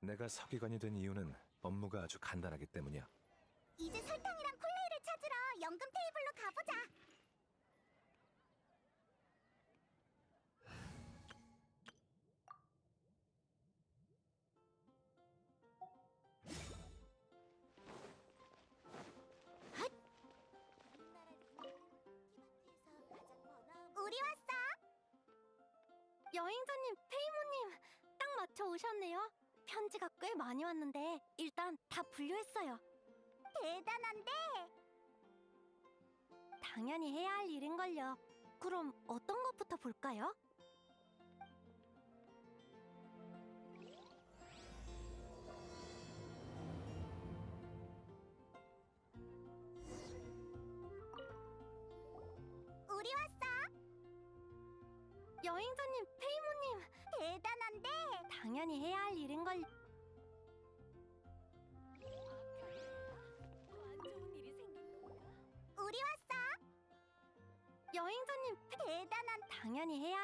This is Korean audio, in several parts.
내가 서기관이 된 이유는 업무가 아주 간단하기 때문이야. 이제 설탕이랑 콜레이를 찾으러 연금 테이블로 가보자. 우리 왔어. 여행자님, 페이모님, 딱 맞춰 오셨네요. 편지가 꽤 많이 왔는데 일단 다 분류했어요. 대단한데? 당연히 해야 할 일인걸요. 그럼 어떤 것부터 볼까요? 우리 왔어. 여행자님, 페이모님, 대단한데? 당연히 해야 할 일인걸요. 안 좋은 일이 생긴 건가? 우리 왔어. 여행자님, 대단한. 당연히 해야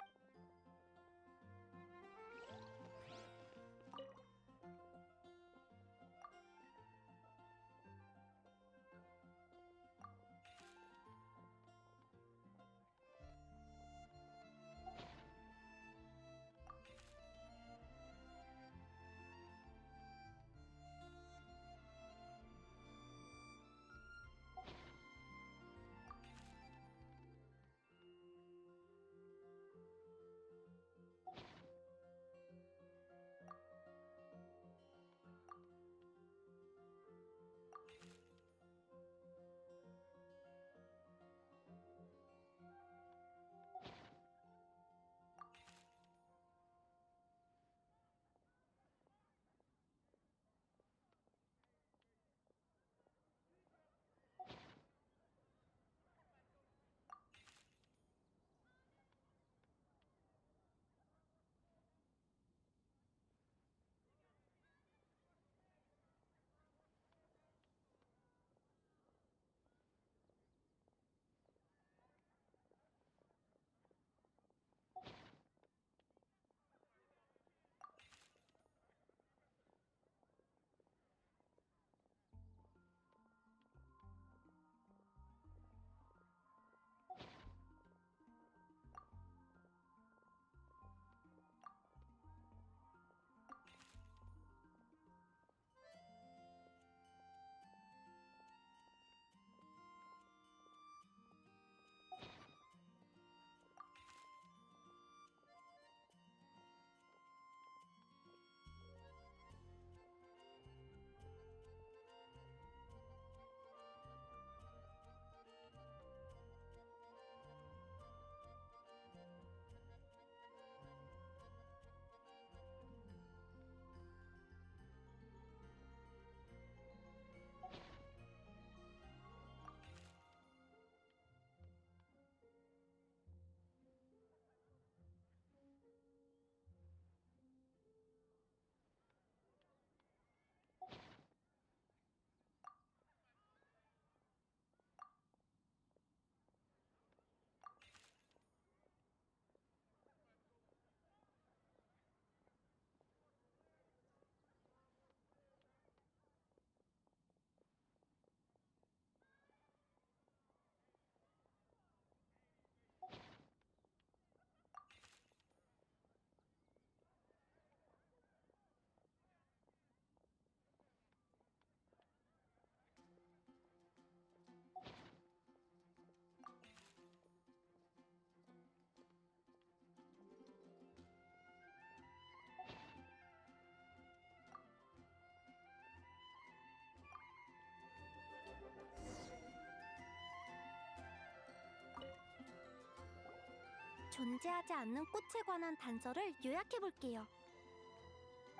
존재하지 않는 꽃에 관한 단서를 요약해볼게요.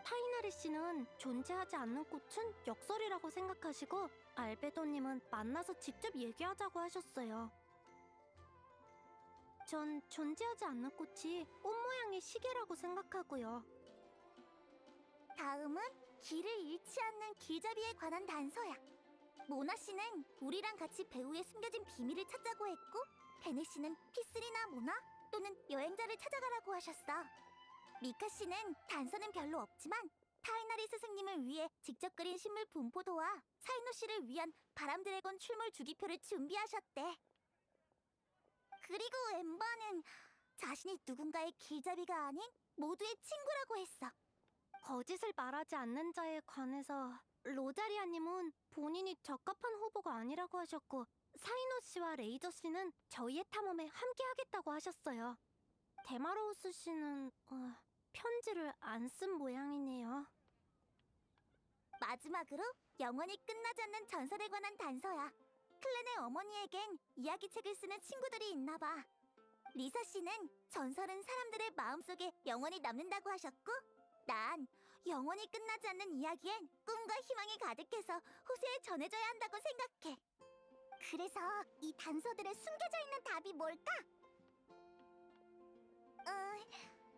타이나리 씨는 존재하지 않는 꽃은 역설이라고 생각하시고 알베도님은 만나서 직접 얘기하자고 하셨어요. 전 존재하지 않는 꽃이 꽃 모양의 시계라고 생각하고요. 다음은 길을 잃지 않는 길잡이에 관한 단서야. 모나 씨는 우리랑 같이 배후에 숨겨진 비밀을 찾자고 했고, 베네 씨는 피슬이나 모나 또는 여행자를 찾아가라고 하셨어. 미카 씨는 단서는 별로 없지만 타이나리 스승님을 위해 직접 그린 식물 분포도와 사이노 씨를 위한 바람 드래곤 출몰 주기표를 준비하셨대. 그리고 엠버는 자신이 누군가의 길잡이가 아닌 모두의 친구라고 했어. 거짓을 말하지 않는 자에 관해서 로자리아님은 본인이 적합한 후보가 아니라고 하셨고 사이노 씨와 레이저 씨는 저희의 탐험에 함께하겠다고 하셨어요. 데마로우스 씨는 편지를 안 쓴 모양이네요. 마지막으로 영원히 끝나지 않는 전설에 관한 단서야. 클랜의 어머니에겐 이야기책을 쓰는 친구들이 있나 봐. 리사 씨는 전설은 사람들의 마음속에 영원히 남는다고 하셨고, 난 영원히 끝나지 않는 이야기엔 꿈과 희망이 가득해서 후세에 전해져야 한다고 생각해. 그래서 이 단서들에 숨겨져 있는 답이 뭘까?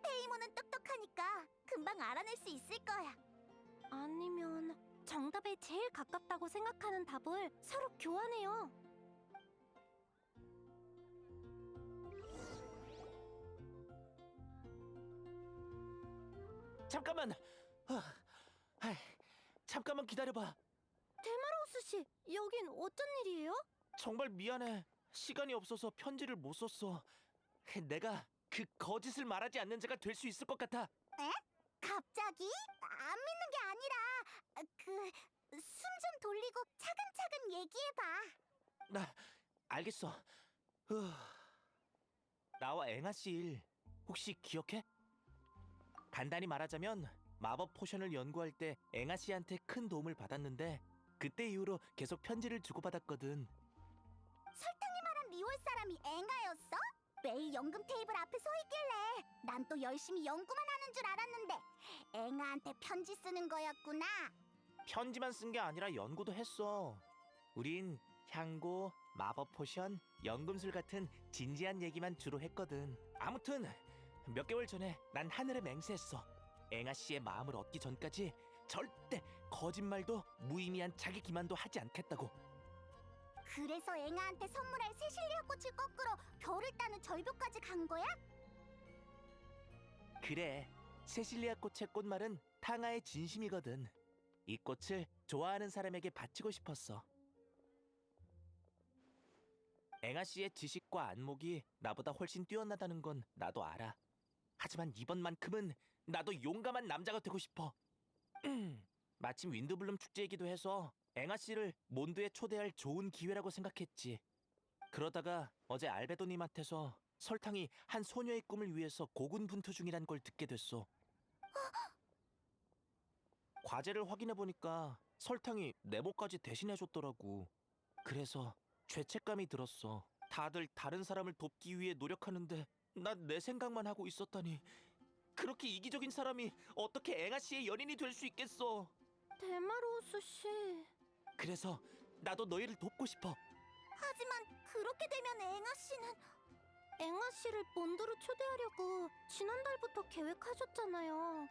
페이모는 똑똑하니까 금방 알아낼 수 있을 거야. 아니면 정답에 제일 가깝다고 생각하는 답을 서로 교환해요. 잠깐만. 잠깐만 기다려봐. 데마로우스 씨, 여긴 어쩐 일이에요? 정말 미안해. 시간이 없어서 편지를 못 썼어. 내가 그 거짓을 말하지 않는 자가 될 수 있을 것 같아. 갑자기? 안 믿는 게 아니라 숨 좀 돌리고 차근차근 얘기해봐. 나 알겠어. 나와 앵아 씨 일 혹시 기억해? 간단히 말하자면 마법 포션을 연구할 때 앵아 씨한테 큰 도움을 받았는데 그때 이후로 계속 편지를 주고받았거든. 설탕이 말한 리올 사람이 앵아였어? 매일 연금 테이블 앞에 서 있길래 난 또 열심히 연구만 하는 줄 알았는데 앵아한테 편지 쓰는 거였구나. 편지만 쓴 게 아니라 연구도 했어. 우린 향고, 마법 포션, 연금술 같은 진지한 얘기만 주로 했거든. 아무튼 몇 개월 전에 난 하늘에 맹세했어. 앵아 씨의 마음을 얻기 전까지 절대 거짓말도 무의미한 자기 기만도 하지 않겠다고. 그래서 앵아한테 선물할 세실리아 꽃을 거꾸로 별을 따는 절벽까지 간 거야? 그래, 세실리아 꽃의 꽃말은 탕아의 진심이거든. 이 꽃을 좋아하는 사람에게 바치고 싶었어. 앵아 씨의 지식과 안목이 나보다 훨씬 뛰어나다는 건 나도 알아. 하지만 이번만큼은 나도 용감한 남자가 되고 싶어. 마침 윈드블룸 축제이기도 해서 앵아 씨를 몬드에 초대할 좋은 기회라고 생각했지. 그러다가 어제 알베도님한테서 설탕이 한 소녀의 꿈을 위해서 고군분투 중이란 걸 듣게 됐어. 과제를 확인해보니까 설탕이 네모까지 대신해줬더라고. 그래서 죄책감이 들었어. 다들 다른 사람을 돕기 위해 노력하는데 난 내 생각만 하고 있었다니. 그렇게 이기적인 사람이 어떻게 앵아 씨의 연인이 될 수 있겠어. 데마로우스 씨. 그래서 나도 너희를 돕고 싶어. 하지만 그렇게 되면 앵아 씨는 앵아 씨를 몬드로 초대하려고 지난달부터 계획하셨잖아요.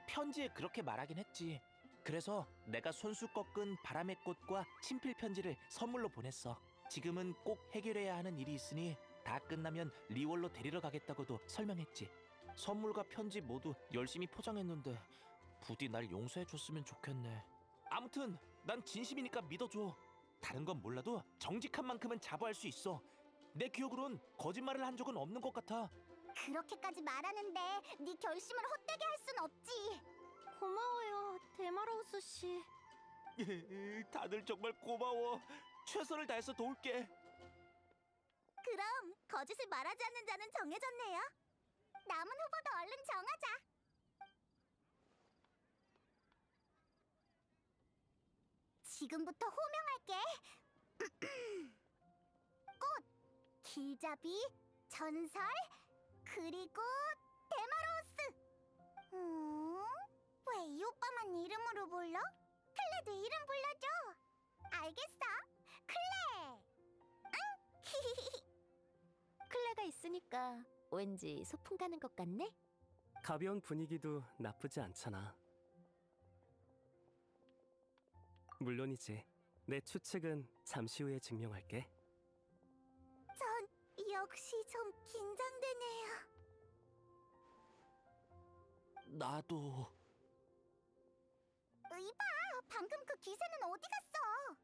편지에 그렇게 말하긴 했지. 그래서 내가 손수 꺾은 바람의 꽃과 친필 편지를 선물로 보냈어. 지금은 꼭 해결해야 하는 일이 있으니 다 끝나면 리월로 데리러 가겠다고도 설명했지. 선물과 편지 모두 열심히 포장했는데 부디 날 용서해줬으면 좋겠네. 아무튼 난 진심이니까 믿어줘. 다른 건 몰라도 정직한 만큼은 자부할 수 있어. 내 기억으론 거짓말을 한 적은 없는 것 같아. 그렇게까지 말하는데 네 결심을 헛되게 할 순 없지. 고마워요, 데마로우스 씨. 다들 정말 고마워. 최선을 다해서 도울게. 그럼 거짓을 말하지 않는 자는 정해졌네요. 남은 후보도 얼른 정하자. 지금부터 호명할게. 꽃, 길잡이, 전설, 그리고 데마로우스. 왜 이 오빠만 이름으로 불러? 클레도 이름 불러줘. 알겠어, 클레. 클레가 있으니까 왠지 소풍 가는 것 같네? 가벼운 분위기도 나쁘지 않잖아. 물론이지. 내 추측은 잠시 후에 증명할게. 전 역시 좀 긴장되네요. 나도. 이봐, 방금 그 기세는 어디 갔어?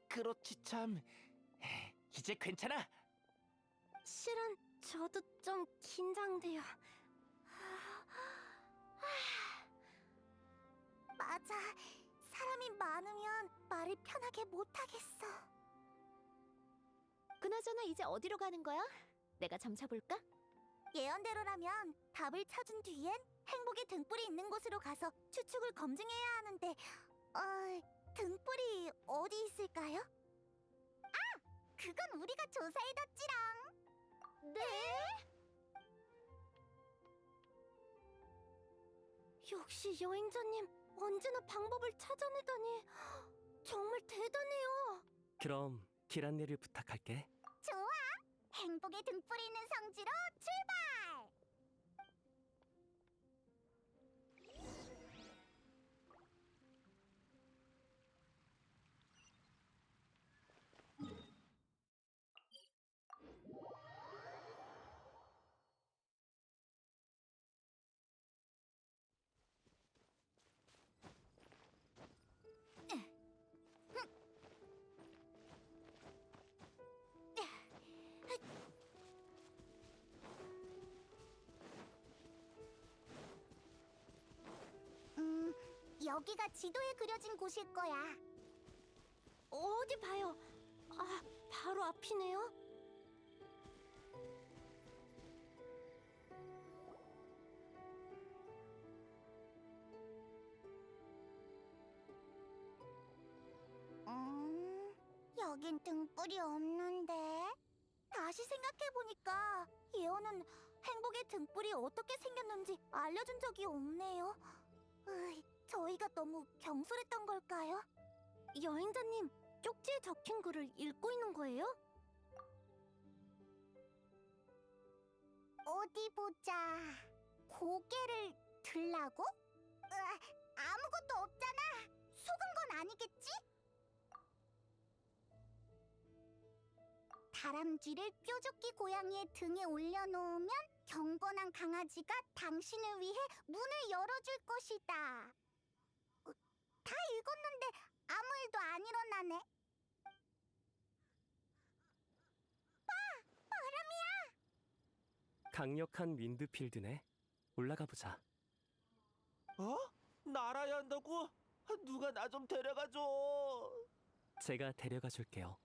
그렇지 참. 이제 괜찮아. 실은 저도 좀 긴장돼요. 맞아, 사람이 많으면 말을 편하게 못하겠어. 그나저나 이제 어디로 가는 거야? 내가 점쳐볼까? 예언대로라면 답을 찾은 뒤엔 행복의 등불이 있는 곳으로 가서 추측을 검증해야 하는데, 등불이 어디 있을까요? 아! 그건 우리가 조사해뒀지랑. 네? 역시 여행자님, 언제나 방법을 찾아내다니 정말 대단해요. 그럼 길 안내를 부탁할게. 좋아! 행복의 등불이 있는 성지로 출발! 여기가 지도에 그려진 곳일 거야. 어디 봐요. 바로 앞이네요. 여긴 등불이 없는데. 다시 생각해보니까 예언은 행복의 등불이 어떻게 생겼는지 알려준 적이 없네요. 저희가 너무 경솔했던 걸까요? 여행자님, 쪽지에 적힌 글을 읽고 있는 거예요? 어디 보자. 고개를 들라고? 아무것도 없잖아. 속은 건 아니겠지? 다람쥐를 뾰족히 고양이의 등에 올려놓으면 경건한 강아지가 당신을 위해 문을 열어줄 것이다. 다 읽었는데 아무 일도 안 일어나네. 강력한 윈드필드네. 올라가 보자. 어? 날아야 한다고? 누가 나 좀 데려가줘. 제가 데려가 줄게요.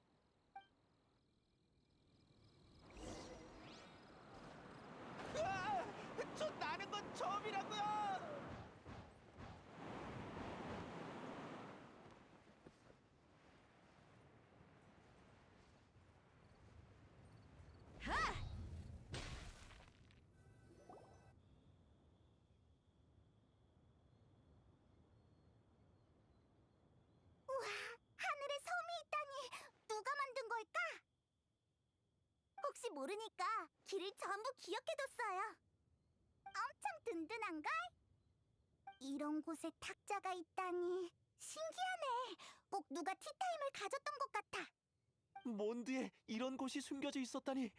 저 나는 건 처음이라고요. 하늘에 섬이 있다니 누가 만든 걸까? 혹시 모르니까 길을 전부 기억해뒀어요. 엄청 든든한걸? 이런 곳에 탁자가 있다니 신기하네. 꼭 누가 티타임을 가졌던 것 같아. 몬드에 이런 곳이 숨겨져 있었다니.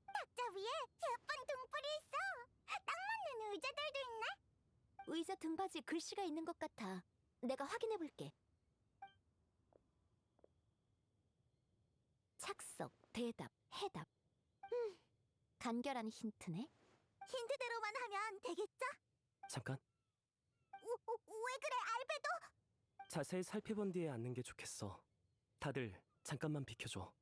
탁자 위에 예쁜 등불이 있어. 딱 맞는 의자들도 있네. 의자 등받이 글씨가 있는 것 같아. 내가 확인해볼게. 착석, 대답, 해답. 간결한 힌트네. 힌트대로만 하면 되겠죠? 잠깐. 왜 그래, 알베도? 자세히 살펴본 뒤에 앉는 게 좋겠어. 다들 잠깐만 비켜줘.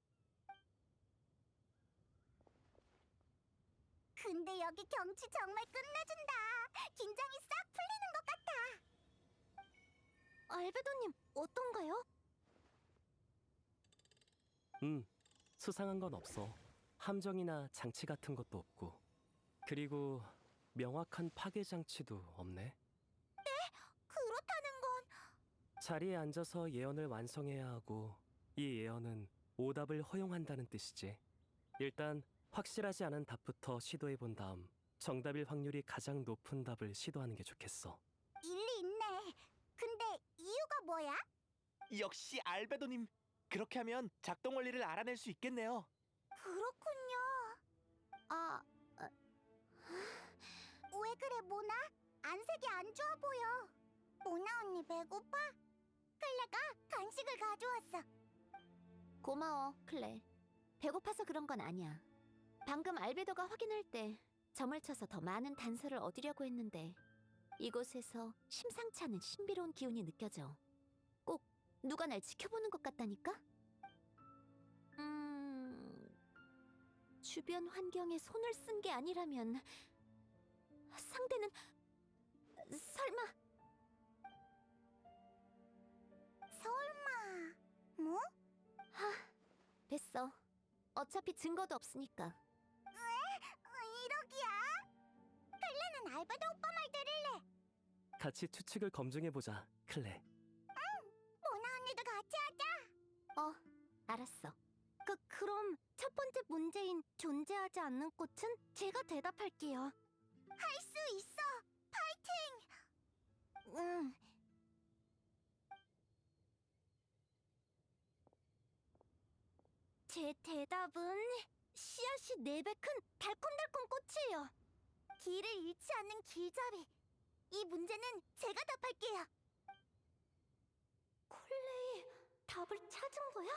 근데 여기 경치 정말 끝내준다. 긴장이 싹 풀리는 것 같아. 알베도님, 어떤가요? 수상한 건 없어. 함정이나 장치 같은 것도 없고. 그리고 명확한 파괴 장치도 없네. 그렇다는 건 자리에 앉아서 예언을 완성해야 하고, 이 예언은 오답을 허용한다는 뜻이지. 일단 확실하지 않은 답부터 시도해 본 다음 정답일 확률이 가장 높은 답을 시도하는 게 좋겠어. 일리 있네. 근데 이유가 뭐야? 역시 알베도님. 그렇게 하면 작동 원리를 알아낼 수 있겠네요. 그렇군요. 왜 그래, 모나? 안색이 안 좋아 보여. 모나 언니 배고파? 클레가 간식을 가져왔어. 고마워, 클레. 배고파서 그런 건 아니야. 방금 알베도가 확인할 때 점을 쳐서 더 많은 단서를 얻으려고 했는데 이곳에서 심상치 않은 신비로운 기운이 느껴져. 꼭 누가 날 지켜보는 것 같다니까? 주변 환경에 손을 쓴 게 아니라면 상대는 설마 설마 뭐? 됐어. 어차피 증거도 없으니까. 이러기야? 클레는 알베도 오빠 말 들을래. 같이 추측을 검증해보자, 클레. 모나 언니도 같이 하자. 알았어. 그럼 첫 번째 문제인 존재하지 않는 꽃은 제가 대답할게요. 할 수 있어. 파이팅. 응. 제 대답은 씨앗이 4배 큰 달콤달콤 꽃이에요. 길을 잃지 않는 길잡이. 이 문제는 제가 답할게요. 콜레이 답을 찾은 거야?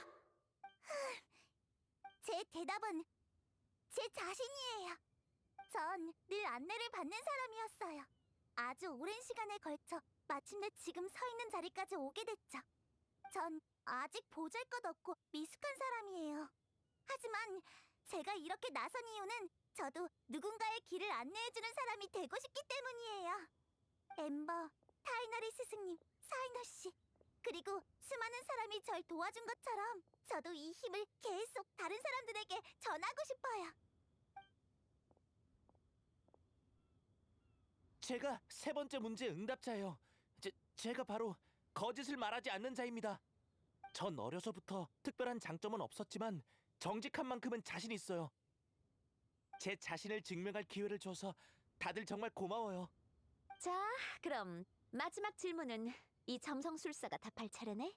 제 대답은 제 자신이에요. 전 늘 안내를 받는 사람이었어요. 아주 오랜 시간에 걸쳐 마침내 지금 서 있는 자리까지 오게 됐죠. 전 아직 보잘것없고 미숙한 사람이에요. 하지만 제가 이렇게 나선 이유는 저도 누군가의 길을 안내해주는 사람이 되고 싶기 때문이에요. 엠버, 타이너리 스승님, 사이너 씨, 그리고 수많은 사람이 절 도와준 것처럼 저도 이 힘을 계속 다른 사람들에게 전하고 싶어요. 제가 세 번째 문제 응답자예요. 제가 바로 거짓을 말하지 않는 자입니다. 전 어려서부터 특별한 장점은 없었지만 정직한 만큼은 자신 있어요. 제 자신을 증명할 기회를 줘서 다들 정말 고마워요. 자, 그럼 마지막 질문은 이 점성술사가 답할 차례네.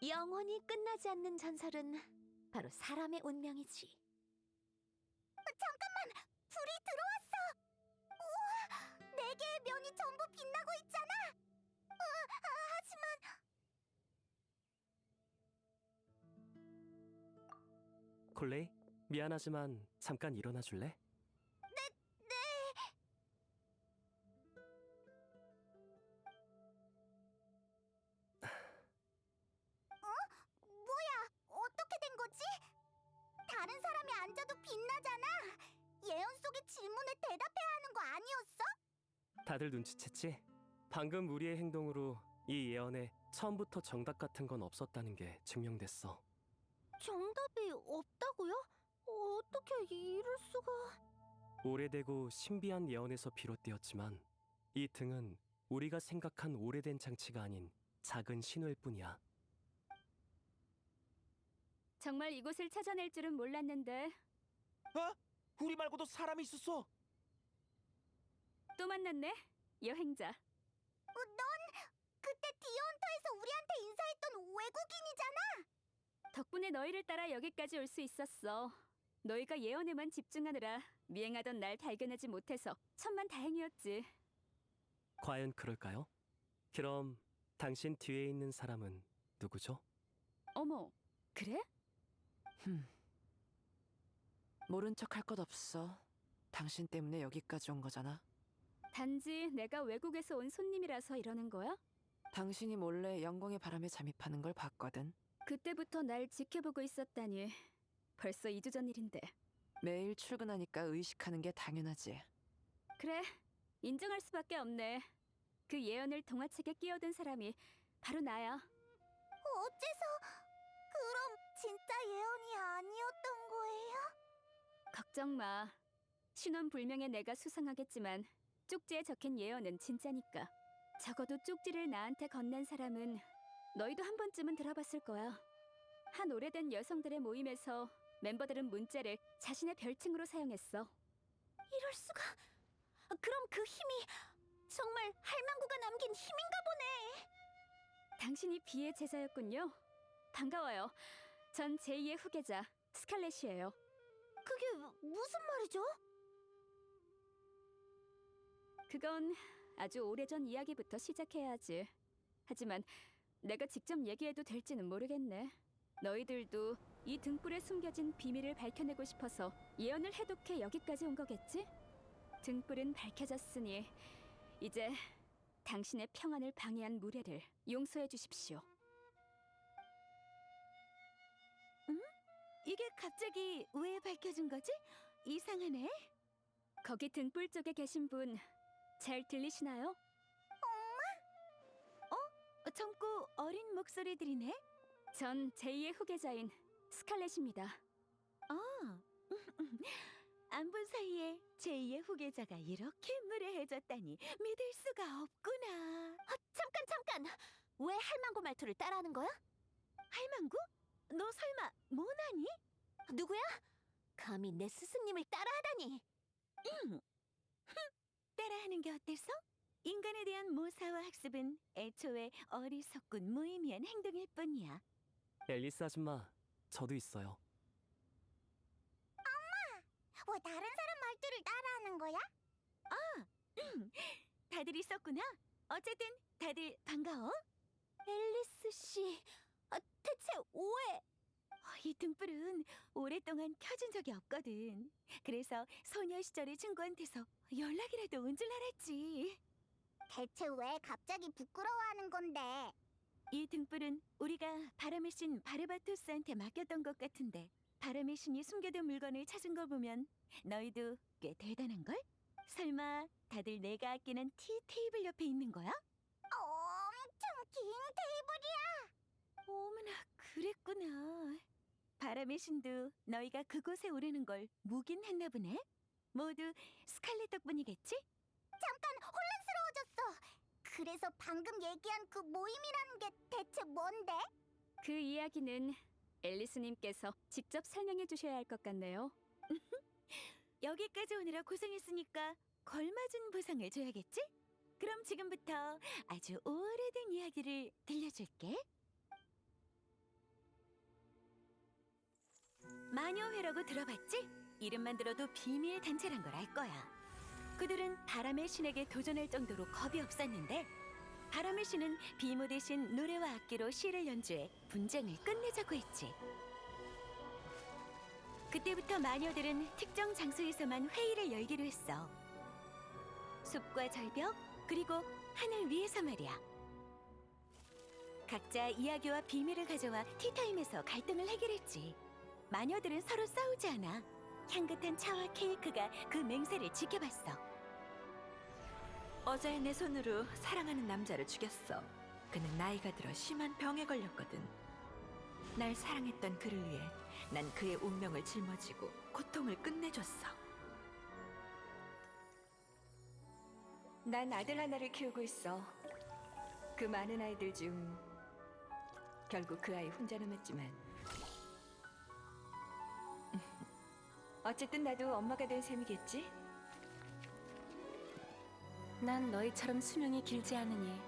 영원히 끝나지 않는 전설은 바로 사람의 운명이지. 잠깐만! 불이 들어왔어! 우와! 4개의 면이 전부 빛나고 있잖아! 하지만... 콜레이, 미안하지만 잠깐 일어나 줄래? 뭐야? 어떻게 된 거지? 다른 사람이 앉아도 빛나잖아! 예언 속의 질문에 대답해야 하는 거 아니었어? 다들 눈치챘지? 방금 우리의 행동으로 이 예언에 처음부터 정답 같은 건 없었다는 게 증명됐어. 정답이 없다고요? 어떻게 이럴 수가... 오래되고 신비한 예언에서 비롯되었지만 이 등은 우리가 생각한 오래된 장치가 아닌 작은 신호일 뿐이야. 정말 이곳을 찾아낼 줄은 몰랐는데 우리 말고도 사람이 있었어. 또 만났네, 여행자. 넌 그때 디어헌터에서 우리한테 인사했던 외국인이잖아! 덕분에 너희를 따라 여기까지 올 수 있었어. 너희가 예언에만 집중하느라 미행하던 날 발견하지 못해서 천만 다행이었지. 과연 그럴까요? 그럼 당신 뒤에 있는 사람은 누구죠? 어머, 그래? 모른 척 할 것 없어. 당신 때문에 여기까지 온 거잖아. 단지 내가 외국에서 온 손님이라서 이러는 거야? 당신이 몰래 영광의 바람에 잠입하는 걸 봤거든. 그때부터 날 지켜보고 있었다니. 벌써 2주 전 일인데. 매일 출근하니까 의식하는 게 당연하지. 그래, 인정할 수밖에 없네. 그 예언을 동화책에 끼워든 사람이 바로 나야. 어째서... 그럼 진짜 예언이 아니었던 거예요? 걱정 마. 신원불명의 내가 수상하겠지만 쪽지에 적힌 예언은 진짜니까. 적어도 쪽지를 나한테 건넨 사람은 너희도 한 번쯤은 들어봤을 거야. 한 오래된 여성들의 모임에서 멤버들은 문자를 자신의 별칭으로 사용했어. 이럴 수가... 그럼 그 힘이 정말 할망구가 남긴 힘인가 보네. 당신이 비의 제자였군요. 반가워요. 전 제2의 후계자 스칼렛이에요. 그게 무슨 말이죠? 그건 아주 오래전 이야기부터 시작해야 하지. 하지만 내가 직접 얘기해도 될지는 모르겠네. 너희들도 이 등불에 숨겨진 비밀을 밝혀내고 싶어서 예언을 해독해 여기까지 온 거겠지? 등불은 밝혀졌으니 이제 당신의 평안을 방해한 무례를 용서해 주십시오. 이게 갑자기 왜 밝혀진 거지? 이상하네. 거기 등불 쪽에 계신 분 잘 들리시나요? 젊고 어린 목소리들이네. 전 제2의 후계자인 스칼렛입니다. 안 본 사이에 제2의 후계자가 이렇게 무례해졌다니 믿을 수가 없구나. 잠깐! 왜 할망구 말투를 따라하는 거야? 할망구? 너 설마 모나니? 누구야? 감히 내 스승님을 따라하다니! 따라하는 게 어때서? 인간에 대한 모사와 학습은 애초에 어리석군 무의미한 행동일 뿐이야. 앨리스 아줌마, 저도 있어요. 왜 다른 사람 말투를 따라하는 거야? 다들 있었구나. 어쨌든 다들 반가워. 앨리스 씨, 대체 왜? 이 등불은 오랫동안 켜진 적이 없거든. 그래서 소녀 시절의 친구한테서 연락이라도 온 줄 알았지. 대체 왜 갑자기 부끄러워하는 건데? 이 등불은 우리가 바람의 신 바르바토스한테 맡겼던 것 같은데 바람의 신이 숨겨둔 물건을 찾은 걸 보면 너희도 꽤 대단한걸? 설마 다들 내가 아끼는 티 테이블 옆에 있는 거야? 엄청 긴 테이블이야. 어머나, 그랬구나. 바람의 신도 너희가 그곳에 오르는 걸 묵인했나 보네? 모두 스칼렛 덕분이겠지? 잠깐 혼란스러워졌어. 그래서 방금 얘기한 그 모임이라는 게 대체 뭔데? 그 이야기는 앨리스님께서 직접 설명해 주셔야 할 것 같네요. 여기까지 오느라 고생했으니까 걸맞은 보상을 줘야겠지? 그럼 지금부터 아주 오래된 이야기를 들려줄게. 마녀회라고 들어봤지? 이름만 들어도 비밀 단체란 걸 알 거야. 그들은 바람의 신에게 도전할 정도로 겁이 없었는데 바람의 신은 비모 대신 노래와 악기로 시를 연주해 분쟁을 끝내자고 했지. 그때부터 마녀들은 특정 장소에서만 회의를 열기로 했어. 숲과 절벽, 그리고 하늘 위에서 말이야. 각자 이야기와 비밀을 가져와 티타임에서 갈등을 해결했지. 마녀들은 서로 싸우지 않아. 향긋한 차와 케이크가 그 맹세를 지켜봤어. 어제 내 손으로 사랑하는 남자를 죽였어. 그는 나이가 들어 심한 병에 걸렸거든. 날 사랑했던 그를 위해 난 그의 운명을 짊어지고 고통을 끝내줬어. 난 아들 하나를 키우고 있어. 그 많은 아이들 중 결국 그 아이 혼자 남았지만 어쨌든 나도 엄마가 된 셈이겠지? 난 너희처럼 수명이 길지 않으니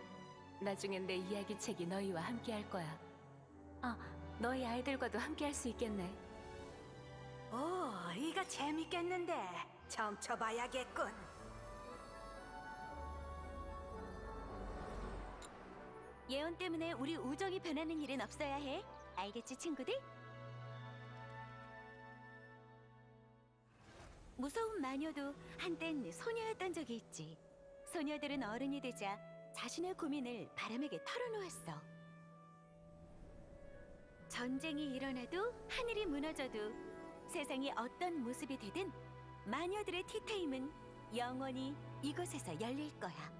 나중엔 내 이야기책이 너희와 함께 할 거야. 너희 아이들과도 함께 할 수 있겠네. 오, 이거 재밌겠는데. 처음 쳐봐야겠군. 예언 때문에 우리 우정이 변하는 일은 없어야 해. 알겠지, 친구들? 무서운 마녀도 한땐 소녀였던 적이 있지. 소녀들은 어른이 되자 자신의 고민을 바람에게 털어놓았어. 전쟁이 일어나도 하늘이 무너져도 세상이 어떤 모습이 되든 마녀들의 티타임은 영원히 이곳에서 열릴 거야.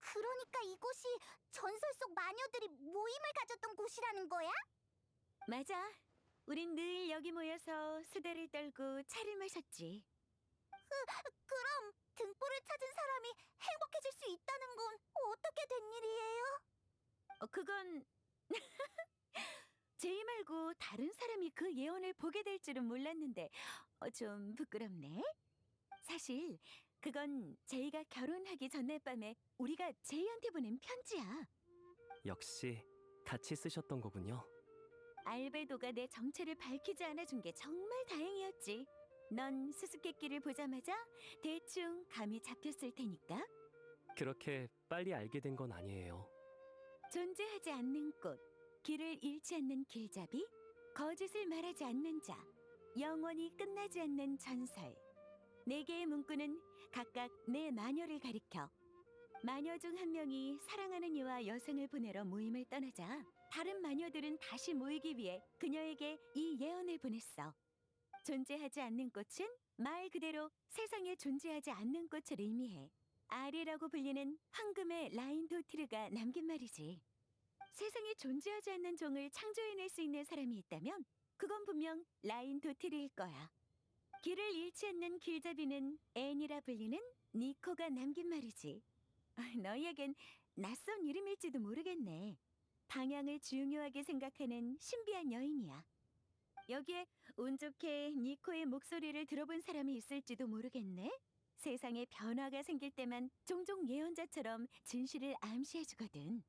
그러니까 이곳이 전설 속 마녀들이 모임을 가졌던 곳이라는 거야? 맞아. 우린 늘 여기 모여서 수다를 떨고 차를 마셨지. 그럼 등불을 찾은 사람이 행복해질 수 있다는 건 어떻게 된 일이에요? 그건 제이 말고 다른 사람이 그 예언을 보게 될 줄은 몰랐는데 좀 부끄럽네. 사실 그건 제이가 결혼하기 전날 밤에 우리가 제이한테 보낸 편지야. 역시 같이 쓰셨던 거군요. 알베도가 내 정체를 밝히지 않아준 게 정말 다행이었지. 넌 수수께끼를 보자마자 대충 감이 잡혔을 테니까. 그렇게 빨리 알게 된 건 아니에요. 존재하지 않는 꽃, 길을 잃지 않는 길잡이, 거짓을 말하지 않는 자, 영원히 끝나지 않는 전설. 네 개의 문구는 각각 내 마녀를 가리켜. 마녀 중 한 명이 사랑하는 이와 여생을 보내러 모임을 떠나자 다른 마녀들은 다시 모이기 위해 그녀에게 이 예언을 보냈어. 존재하지 않는 꽃은 말 그대로 세상에 존재하지 않는 꽃을 의미해. 아리라고 불리는 황금의 라인도티르가 남긴 말이지. 세상에 존재하지 않는 종을 창조해낼 수 있는 사람이 있다면 그건 분명 라인도티르일 거야. 길을 잃지 않는 길잡이는 앤이라 불리는 니코가 남긴 말이지. 너희에겐 낯선 이름일지도 모르겠네. 방향을 중요하게 생각하는 신비한 여인이야. 여기에 운 좋게 니코의 목소리를 들어본 사람이 있을지도 모르겠네. 세상에 변화가 생길 때만 종종 예언자처럼 진실을 암시해주거든.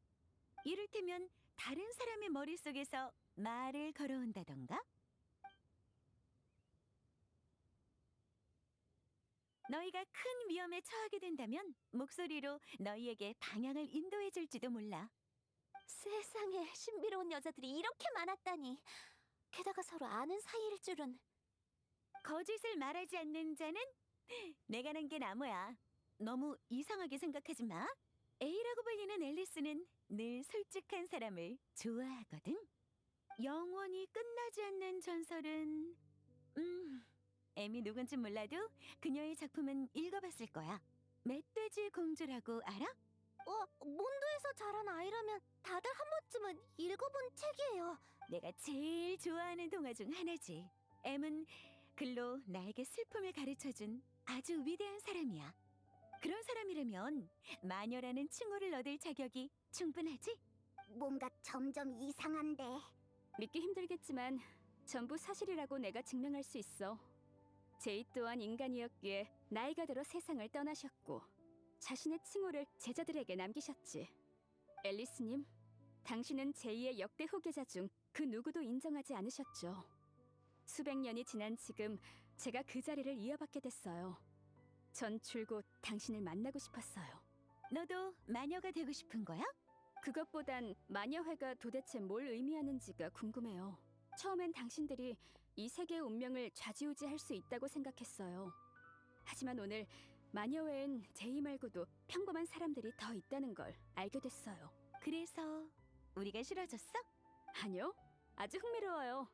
이를테면 다른 사람의 머릿속에서 말을 걸어온다던가? 너희가 큰 위험에 처하게 된다면 목소리로 너희에게 방향을 인도해줄지도 몰라. 세상에 신비로운 여자들이 이렇게 많았다니. 게다가 서로 아는 사이일 줄은. 거짓을 말하지 않는 자는 내가 난 게 나무야. 너무 이상하게 생각하지 마. A라고 불리는 앨리스는 늘 솔직한 사람을 좋아하거든. 영원히 끝나지 않는 전설은 애미 누군지 몰라도 그녀의 작품은 읽어봤을 거야. 멧돼지 공주라고 알아? 몬도에서 자란 아이라면 다들 한 번쯤은 읽어본 책이에요. 내가 제일 좋아하는 동화 중 하나지. M은 글로 나에게 슬픔을 가르쳐준 아주 위대한 사람이야. 그런 사람이라면 마녀라는 칭호를 얻을 자격이 충분하지? 뭔가 점점 이상한데. 믿기 힘들겠지만 전부 사실이라고 내가 증명할 수 있어. 제이 또한 인간이었기에 나이가 들어 세상을 떠나셨고 자신의 칭호를 제자들에게 남기셨지. 앨리스님, 당신은 제이의 역대 후계자 중 그 누구도 인정하지 않으셨죠. 수백 년이 지난 지금 제가 그 자리를 이어받게 됐어요. 전 줄곧 당신을 만나고 싶었어요. 너도 마녀가 되고 싶은 거야? 그것보단 마녀회가 도대체 뭘 의미하는지가 궁금해요. 처음엔 당신들이 이 세계의 운명을 좌지우지할 수 있다고 생각했어요. 하지만 오늘 마녀회엔 제이 말고도 평범한 사람들이 더 있다는 걸 알게 됐어요. 그래서 우리가 싫어졌어? 아니요, 아주 흥미로워요.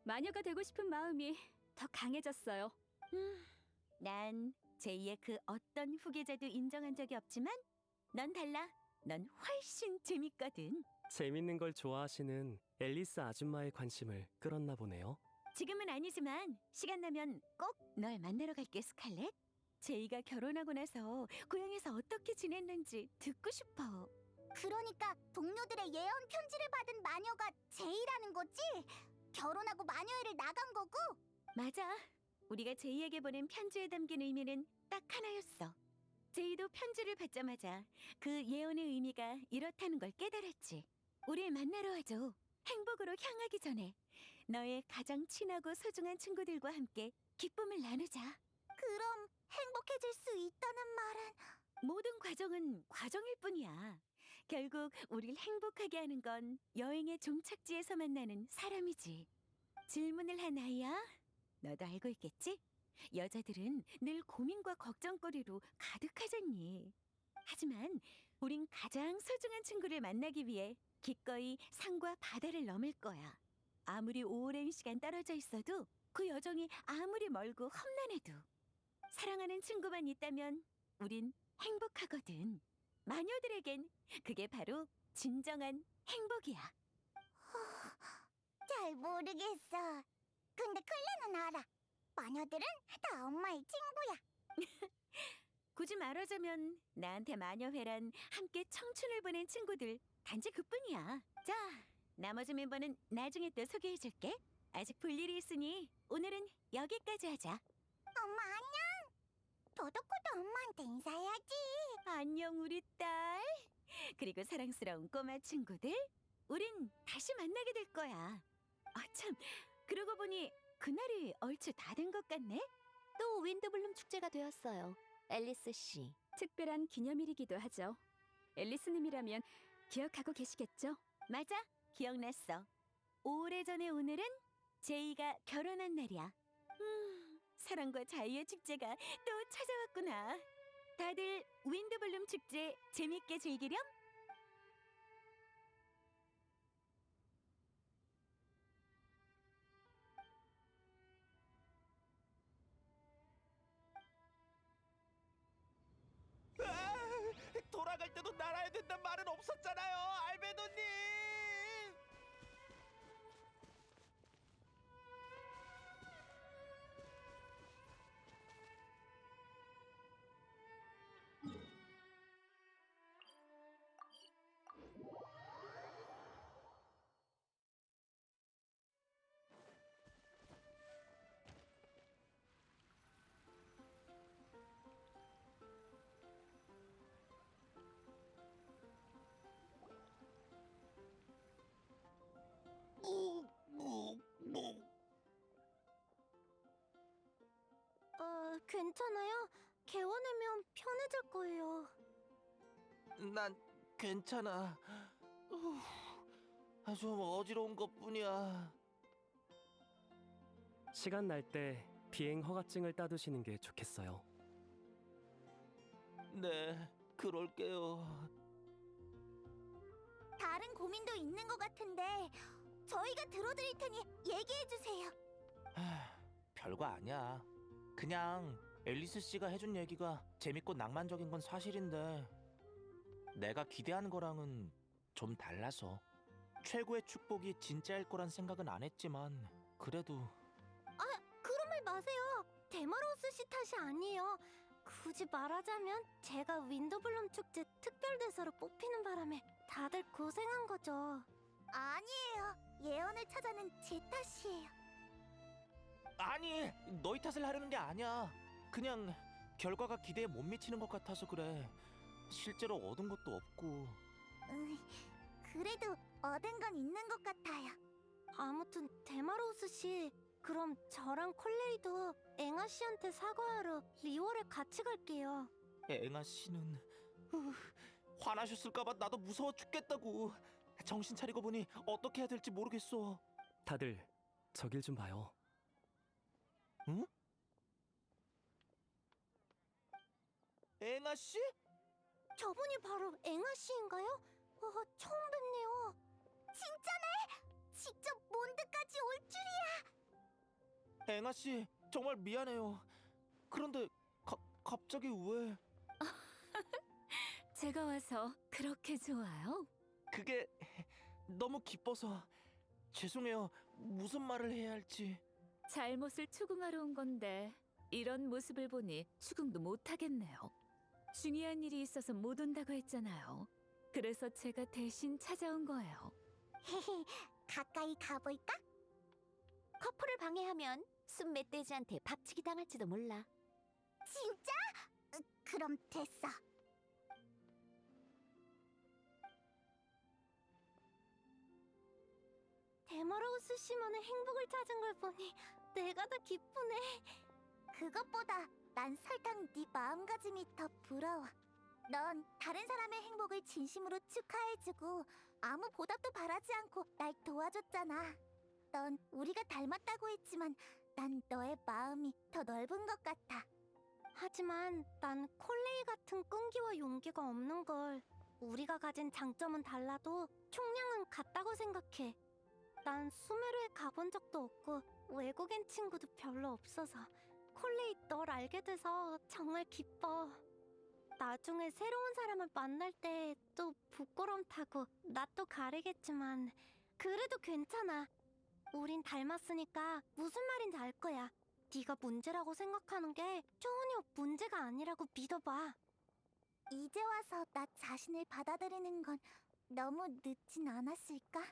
마녀가 되고 싶은 마음이 더 강해졌어요. 난 제이의 그 어떤 후계자도 인정한 적이 없지만 넌 달라. 넌 훨씬 재밌거든. 재밌는 걸 좋아하시는 앨리스 아줌마의 관심을 끌었나 보네요. 지금은 아니지만 시간 나면 꼭 널 만나러 갈게, 스칼렛. 제이가 결혼하고 나서 고향에서 어떻게 지냈는지 듣고 싶어. 그러니까 동료들의 예언 편지를 받은 마녀가 제이라는 거지? 결혼하고 마녀회를 나간 거고? 맞아. 우리가 제이에게 보낸 편지에 담긴 의미는 딱 하나였어. 제이도 편지를 받자마자 그 예언의 의미가 이렇다는 걸 깨달았지. 우릴 만나러 와줘. 행복으로 향하기 전에 너의 가장 친하고 소중한 친구들과 함께 기쁨을 나누자. 그럼 행복해질 수 있다는 말은? 모든 과정은 과정일 뿐이야. 결국 우릴 행복하게 하는 건 여행의 종착지에서 만나는 사람이지. 질문을 한 아이야. 너도 알고 있겠지? 여자들은 늘 고민과 걱정거리로 가득하잖니. 하지만 우린 가장 소중한 친구를 만나기 위해 기꺼이 산과 바다를 넘을 거야. 아무리 오랜 시간 떨어져 있어도 그 여정이 아무리 멀고 험난해도 사랑하는 친구만 있다면 우린 행복하거든. 마녀들에겐 그게 바로 진정한 행복이야. 잘 모르겠어. 근데 클레는 알아. 마녀들은 다 엄마의 친구야. 굳이 말하자면 나한테 마녀회란 함께 청춘을 보낸 친구들 단지 그뿐이야. 자, 나머지 멤버는 나중에 또 소개해줄게. 아직 볼 일이 있으니 오늘은 여기까지 하자. 엄마 안녕. 도도코도 엄마한테 인사해야지. 안녕 우리 딸. 그리고 사랑스러운 꼬마 친구들. 우린 다시 만나게 될 거야. 참. 그러고 보니 그날이 얼추 다 된 것 같네. 또 윈드블룸 축제가 되었어요. 앨리스 씨. 특별한 기념일이기도 하죠. 앨리스님이라면 기억하고 계시겠죠? 맞아. 기억났어. 오래전에 오늘은 제이가 결혼한 날이야. 사랑과 자유의 축제가 또 찾아왔구나. 다들 윈드블룸 축제 재밌게 즐기렴? 돌아갈 때도 날아야 된단 말은 없었잖아요, 알베도님. 괜찮아요. 개원하면 편해질 거예요. 난 괜찮아. 좀 어지러운 것뿐이야. 시간 날 때 비행 허가증을 따두시는 게 좋겠어요. 네, 그럴게요. 다른 고민도 있는 것 같은데 저희가 들어드릴 테니 얘기해 주세요. 별거 아니야. 그냥 앨리스 씨가 해준 얘기가 재밌고 낭만적인 건 사실인데 내가 기대하는 거랑은 좀 달라서 최고의 축복이 진짜일 거란 생각은 안 했지만 그래도 그런 말 마세요. 데마로우스 씨 탓이 아니에요. 굳이 말하자면 제가 윈드블룸 축제 특별대사로 뽑히는 바람에 다들 고생한 거죠. 아니에요. 예언을 찾아낸 제 탓이에요. 아니, 너희 탓을 하려는 게 아니야. 그냥 결과가 기대에 못 미치는 것 같아서 그래. 실제로 얻은 것도 없고. 그래도 얻은 건 있는 것 같아요. 아무튼 데마로우스 씨, 그럼 저랑 콜레이도 앵아 씨한테 사과하러 리월에 같이 갈게요. 앵아 씨는 화나셨을까봐 나도 무서워 죽겠다고. 정신 차리고 보니 어떻게 해야 될지 모르겠어. 다들 저길 좀 봐요. 응? 앵아 씨? 저분이 바로 앵아 씨인가요? 처음 뵙네요. 진짜네! 직접 몬드까지 올 줄이야! 앵아 씨, 정말 미안해요. 그런데 갑자기 왜? 제가 와서 그렇게 좋아요? 그게 너무 기뻐서 죄송해요. 무슨 말을 해야 할지. 잘못을 추궁하러 온 건데 이런 모습을 보니 추궁도 못하겠네요. 중요한 일이 있어서 못 온다고 했잖아요. 그래서 제가 대신 찾아온 거예요. 헤헤, 가까이 가볼까? 커플을 방해하면 숲 멧돼지한테 박치기 당할지도 몰라. 진짜? 그럼 됐어. 데마로우스 씨만의 행복을 찾은 걸 보니 내가 더 기쁘네. 그것보다 난 설탕 네 마음가짐이 더 부러워. 넌 다른 사람의 행복을 진심으로 축하해주고 아무 보답도 바라지 않고 날 도와줬잖아. 넌 우리가 닮았다고 했지만 난 너의 마음이 더 넓은 것 같아. 하지만 난 콜레이 같은 끈기와 용기가 없는 걸. 우리가 가진 장점은 달라도 총량은 같다고 생각해. 난 수메르에 가본 적도 없고 외국인 친구도 별로 없어서 콜레이 널 알게 돼서 정말 기뻐. 나중에 새로운 사람을 만날 때 또 부끄럼 타고 나 또 가리겠지만 그래도 괜찮아. 우린 닮았으니까 무슨 말인지 알 거야. 네가 문제라고 생각하는 게 전혀 문제가 아니라고 믿어봐. 이제 와서 나 자신을 받아들이는 건 너무 늦진 않았을까?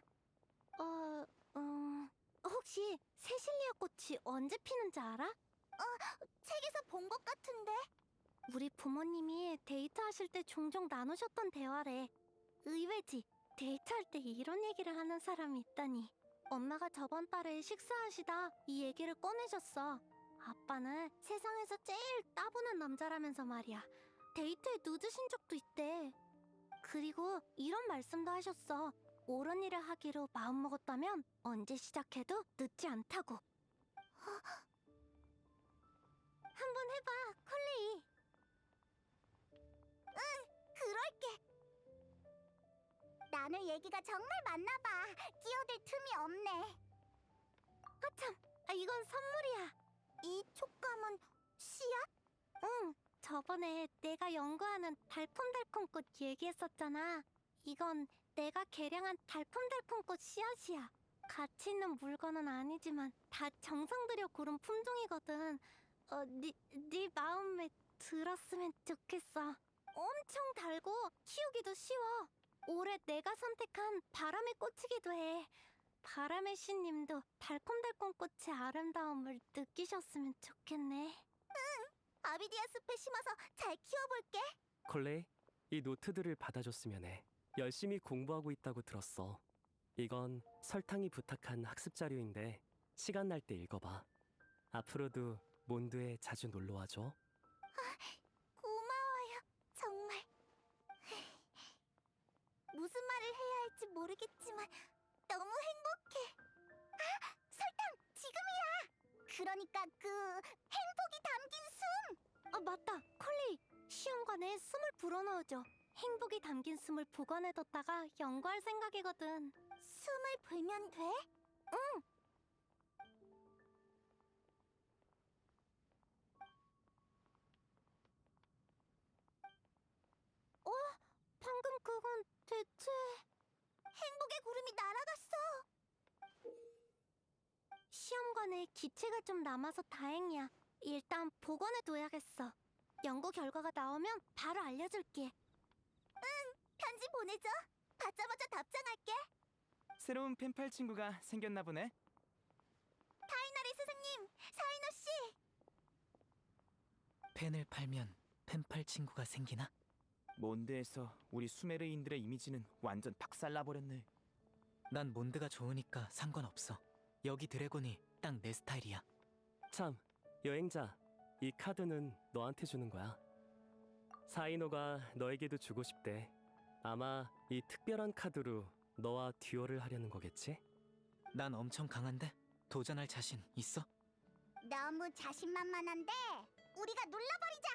혹시 세실리아 꽃이 언제 피는지 알아? 책에서 본 것 같은데? 우리 부모님이 데이트하실 때 종종 나누셨던 대화래. 의외지? 데이트할 때 이런 얘기를 하는 사람이 있다니. 엄마가 저번 달에 식사하시다 이 얘기를 꺼내셨어. 아빠는 세상에서 제일 따분한 남자라면서 말이야. 데이트에 늦으신 적도 있대. 그리고 이런 말씀도 하셨어. 옳은 일을 하기로 마음먹었다면 언제 시작해도 늦지 않다고. 한번 해봐, 콜레이. 그럴게. 나눌 얘기가 정말 많나 봐. 끼어들 틈이 없네. 아참, 이건 선물이야. 이 촉감은 씨앗? 응, 저번에 내가 연구하는 달콤달콤꽃 얘기했었잖아. 이건 내가 개량한 달콤달콤꽃 씨앗이야. 가치 있는 물건은 아니지만 다 정성 들여 고른 품종이거든. 네 마음에 들었으면 좋겠어. 엄청 달고 키우기도 쉬워. 올해 내가 선택한 바람의 꽃이기도 해. 바람의 신님도 달콤달콤 꽃의 아름다움을 느끼셨으면 좋겠네. 아비디아 숲에 심어서 잘 키워볼게. 콜레이, 이 노트들을 받아줬으면 해. 열심히 공부하고 있다고 들었어. 이건 설탕이 부탁한 학습 자료인데 시간 날 때 읽어봐. 앞으로도 몬드에 자주 놀러와줘. 고마워요, 정말. 무슨 말을 해야 할지 모르겠지만 너무 행복해. 설탕, 지금이야! 그러니까 행복이 담긴 숨! 맞다, 콜리. 시험관에 숨을 불어넣어줘. 행복이 담긴 숨을 보관해뒀다가 연구할 생각이거든. 숨을 불면 돼? 응. 방금 그건 대체... 행복의 구름이 날아갔어. 시험관에 기체가 좀 남아서 다행이야. 일단 보관해둬야겠어. 연구 결과가 나오면 바로 알려줄게. 편지 보내줘. 받자마자 답장할게. 새로운 펜팔 친구가 생겼나 보네. 타이나리 스승님, 사이노 씨. 펜을 팔면 펜팔 친구가 생기나? 몬드에서 우리 수메르인들의 이미지는 완전 박살나버렸네. 난 몬드가 좋으니까 상관없어. 여기 드래곤이 딱 내 스타일이야. 참, 여행자. 이 카드는 너한테 주는 거야. 사이노가 너에게도 주고 싶대. 아마 이 특별한 카드로 너와 듀얼을 하려는 거겠지? 난 엄청 강한데? 도전할 자신 있어? 너무 자신만만한데 우리가 눌러버리자.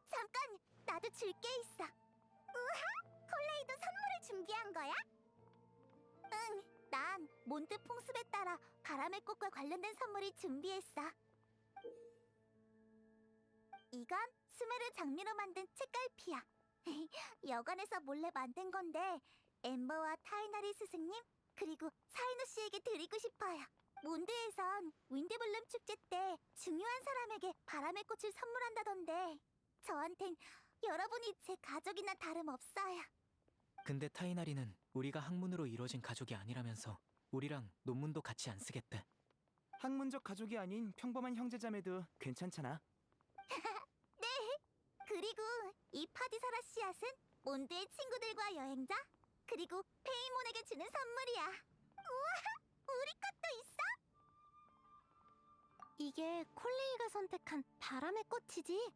잠깐, 나도 줄 게 있어. 우와, 콜레이도 선물을 준비한 거야? 응, 난 몬드 풍습에 따라 바람의 꽃과 관련된 선물이 준비했어. 이건 스메르 장미로 만든 책갈피야. 여관에서 몰래 만든 건데 엠버와 타이나리 스승님 그리고 사이노 씨에게 드리고 싶어요. 몬드에선 윈드블룸 축제 때 중요한 사람에게 바람의 꽃을 선물한다던데 저한텐 여러분이 제 가족이나 다름없어요. 근데 타이나리는 우리가 학문으로 이루어진 가족이 아니라면서 우리랑 논문도 같이 안 쓰겠대. 학문적 가족이 아닌 평범한 형제자매도 괜찮잖아. 네, 그리고 이 파디사라 씨앗은 몬드의 친구들과 여행자 그리고 페이몬에게 주는 선물이야. 우와, 우리 것도 있어? 이게 콜레이가 선택한 바람의 꽃이지?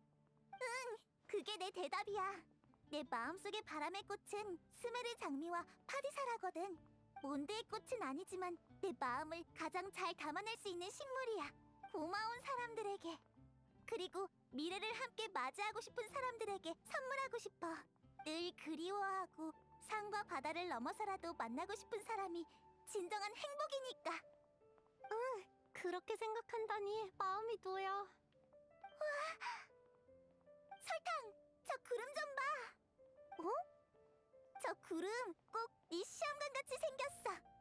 응, 그게 내 대답이야. 내 마음속의 바람의 꽃은 스메르 장미와 파디사라거든. 몬드의 꽃은 아니지만 내 마음을 가장 잘 담아낼 수 있는 식물이야. 고마운 사람들에게 그리고 미래를 함께 맞이하고 싶은 사람들에게 선물하고 싶어. 늘 그리워하고 산과 바다를 넘어서라도 만나고 싶은 사람이 진정한 행복이니까. 그렇게 생각한다니 마음이 놓여. 설탕, 저 구름 좀 봐. 어? 저 구름 꼭 네 시험관 같이 생겼어.